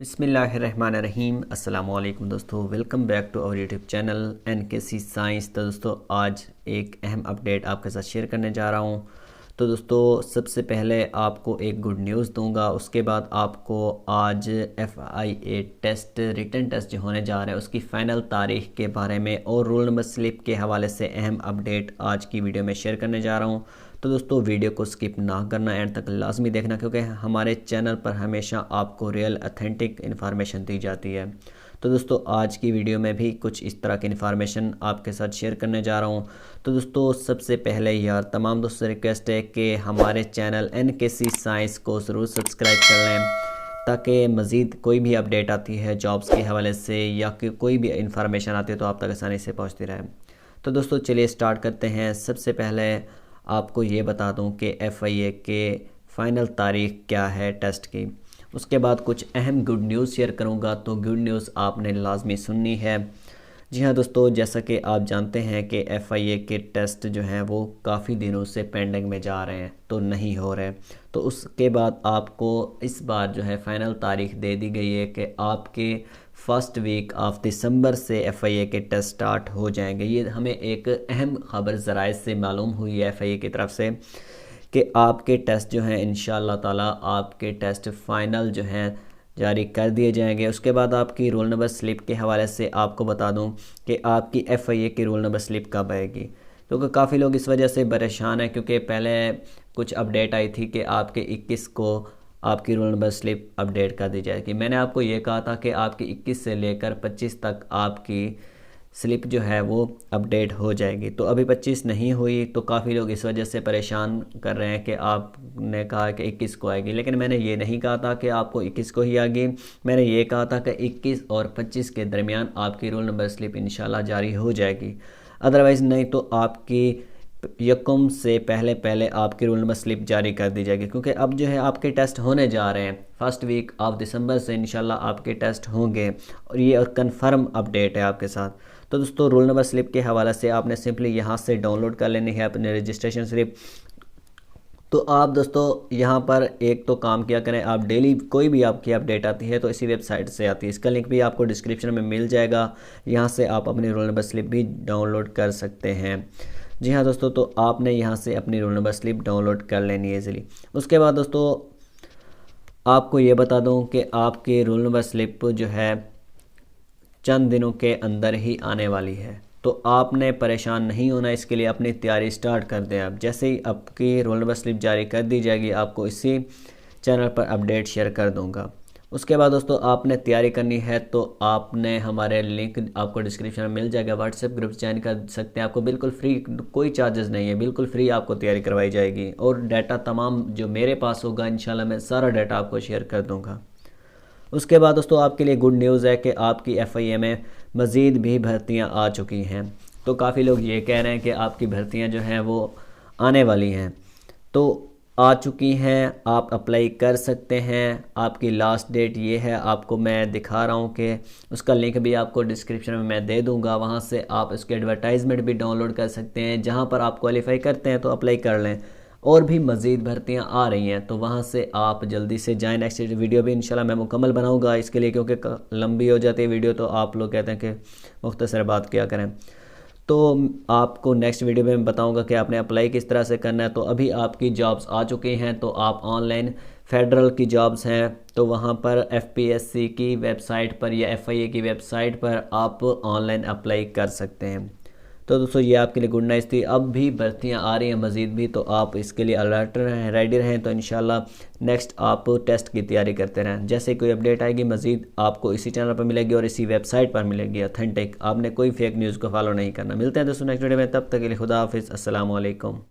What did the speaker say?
बिस्मिल्लाहिर्रहमानिर्रहीम। अस्सलाम वालेकुम दोस्तों, welcome back to our YouTube channel NKC science. तो दोस्तों आज एक अहम अपडेट आपके साथ शेयर करने जा रहा हूं। तो दोस्तों सबसे पहले आपको एक गुड न्यूज़ दूंगा, उसके बाद आपको आज FIA टेस्ट रिटन टेस्ट जो होने जा रहा है उसकी फ़ाइनल तारीख के बारे में और रोल नंबर स्लिप के हवाले से अहम अपडेट आज की वीडियो में शेयर करने जा रहा हूं। तो दोस्तों वीडियो को स्किप ना करना, एंड तक लाजमी देखना, क्योंकि हमारे चैनल पर हमेशा आपको रियल अथेंटिक इन्फॉर्मेशन दी जाती है। तो दोस्तों आज की वीडियो में भी कुछ इस तरह की इन्फॉर्मेशन आपके साथ शेयर करने जा रहा हूँ। तो दोस्तों सबसे पहले यार तमाम दोस्तों से रिक्वेस्ट है कि हमारे चैनल NKC साइंस को ज़रूर सब्सक्राइब कर लें, ताकि मज़ीद कोई भी अपडेट आती है जॉब्स के हवाले से या कि कोई भी इंफॉर्मेशन आती है तो आप तक आसानी से पहुँचती रहे। तो दोस्तों चलिए स्टार्ट करते हैं। सबसे पहले आपको ये बता दूं कि FIA के फ़ाइनल तारीख क्या है टेस्ट की। उसके बाद कुछ अहम गुड न्यूज़ शेयर करूंगा, तो गुड न्यूज़ आपने लाजमी सुननी है। जी हाँ दोस्तों, जैसा कि आप जानते हैं कि FIA के टेस्ट जो हैं वो काफ़ी दिनों से पेंडिंग में जा रहे हैं, तो नहीं हो रहे। तो उसके बाद आपको इस बार जो है फ़ाइनल तारीख दे दी गई है कि आपके फर्स्ट वीक ऑफ दिसंबर से FIA के टेस्ट स्टार्ट हो जाएंगे। ये हमें एक अहम ख़बर ज़राए से मालूम हुई है FIA की तरफ से कि आपके टेस्ट जो हैं इंशाअल्लाह ताला आपके टेस्ट फ़ाइनल जो हैं जारी कर दिए जाएंगे। उसके बाद आपकी रोल नंबर स्लिप के हवाले से आपको बता दूं कि आपकी FIA की रोल नंबर स्लिप कब आएगी, क्योंकि काफ़ी लोग इस वजह से परेशान हैं, क्योंकि पहले कुछ अपडेट आई थी कि आपके 21 को आपकी रोल नंबर स्लिप अपडेट कर दी जाएगी। मैंने आपको ये कहा था कि आपकी 21 से लेकर 25 तक आपकी स्लिप जो है वो अपडेट हो जाएगी। तो अभी 25 नहीं हुई, तो काफ़ी लोग इस वजह से परेशान कर रहे हैं कि आपने कहा कि 21 को आएगी, लेकिन मैंने ये नहीं कहा था कि आपको 21 को ही आएगी। मैंने ये कहा था कि 21 और 25 के दरमियान आपकी रोल नंबर स्लिप इंशाल्लाह जारी हो जाएगी। अदरवाइज़ नहीं तो आपकी यकम से पहले पहले आपकी रोल नंबर स्लिप जारी कर दी जाएगी, क्योंकि अब जो है आपके टेस्ट होने जा रहे हैं। फर्स्ट वीक ऑफ दिसंबर से इंशाल्लाह आपके टेस्ट होंगे और ये कंफर्म अपडेट है आपके साथ। तो दोस्तों रोल नंबर स्लिप के हवाले से आपने सिंपली यहाँ से डाउनलोड कर लेनी है अपने रजिस्ट्रेशन स्लिप। तो आप दोस्तों यहाँ पर एक तो काम किया करें, आप डेली कोई भी आपकी अपडेट आती है तो इसी वेबसाइट से आती है, इसका लिंक भी आपको डिस्क्रिप्शन में मिल जाएगा। यहाँ से आप अपनी रोल नंबर स्लिप भी डाउनलोड कर सकते हैं। जी हाँ दोस्तों, तो आपने यहाँ से अपनी रोल नंबर स्लिप डाउनलोड कर लेनी है इजीली। उसके बाद दोस्तों आपको ये बता दूँ कि आपकी रोल नंबर स्लिप जो है चंद दिनों के अंदर ही आने वाली है, तो आपने परेशान नहीं होना। इसके लिए अपनी तैयारी स्टार्ट कर दें। आप जैसे ही आपकी रोल नंबर स्लिप जारी कर दी जाएगी आपको इसी चैनल पर अपडेट शेयर कर दूंगा। उसके बाद दोस्तों आपने तैयारी करनी है, तो आपने हमारे लिंक आपको डिस्क्रिप्शन में मिल जाएगा, व्हाट्सएप ग्रुप ज्वाइन कर सकते हैं। आपको बिल्कुल फ्री, कोई चार्जेस नहीं है, बिल्कुल फ्री आपको तैयारी करवाई जाएगी। और डाटा तमाम जो मेरे पास होगा इंशाल्लाह मैं सारा डाटा आपको शेयर कर दूँगा। उसके बाद दोस्तों आपके लिए गुड न्यूज़ है कि आपकी FIA में मज़ीद भी भर्तियां आ चुकी हैं। तो काफ़ी लोग ये कह रहे हैं कि आपकी भर्तियां जो हैं वो आने वाली हैं, तो आ चुकी हैं, आप अप्लाई कर सकते हैं। आपकी लास्ट डेट ये है, आपको मैं दिखा रहा हूँ कि उसका लिंक भी आपको डिस्क्रिप्शन में मैं दे दूँगा। वहाँ से आप इसके एडवर्टाइजमेंट भी डाउनलोड कर सकते हैं। जहाँ पर आप क्वालिफाई करते हैं तो अप्लाई कर लें। और भी मज़ीद भर्तियां आ रही हैं, तो वहाँ से आप जल्दी से जाएं। नेक्स्ट वीडियो भी इंशाल्लाह मैं मुकम्मल बनाऊंगा इसके लिए, क्योंकि लंबी हो जाती है वीडियो तो आप लोग कहते हैं कि मुख्तसर बात किया करें। तो आपको नेक्स्ट वीडियो में बताऊंगा कि आपने अप्लाई किस तरह से करना है। तो अभी आपकी जॉब्स आ चुकी हैं, तो आप ऑनलाइन फेडरल की जॉब्स हैं तो वहाँ पर FPSC की वेबसाइट पर या FIA की वेबसाइट पर आप ऑनलाइन अप्लाई कर सकते हैं। तो दोस्तों ये आपके लिए गुड न्यूज़ थी। अब भी भर्तियां आ रही हैं मज़ीद भी, तो आप इसके लिए अलर्ट रहें, रेडी रहें। तो इंशाल्लाह नेक्स्ट आप टेस्ट की तैयारी करते रहें। जैसे कोई अपडेट आएगी मज़ीद आपको इसी चैनल पर मिलेगी और इसी वेबसाइट पर मिलेगी अथेंटिक। आपने कोई फेक न्यूज़ को फॉलो नहीं करना। मिलते हैं दोस्तों नेक्स्ट वीडियो में, तब तक के लिए खुदा हाफिज़, अस्सलाम वालेकुम।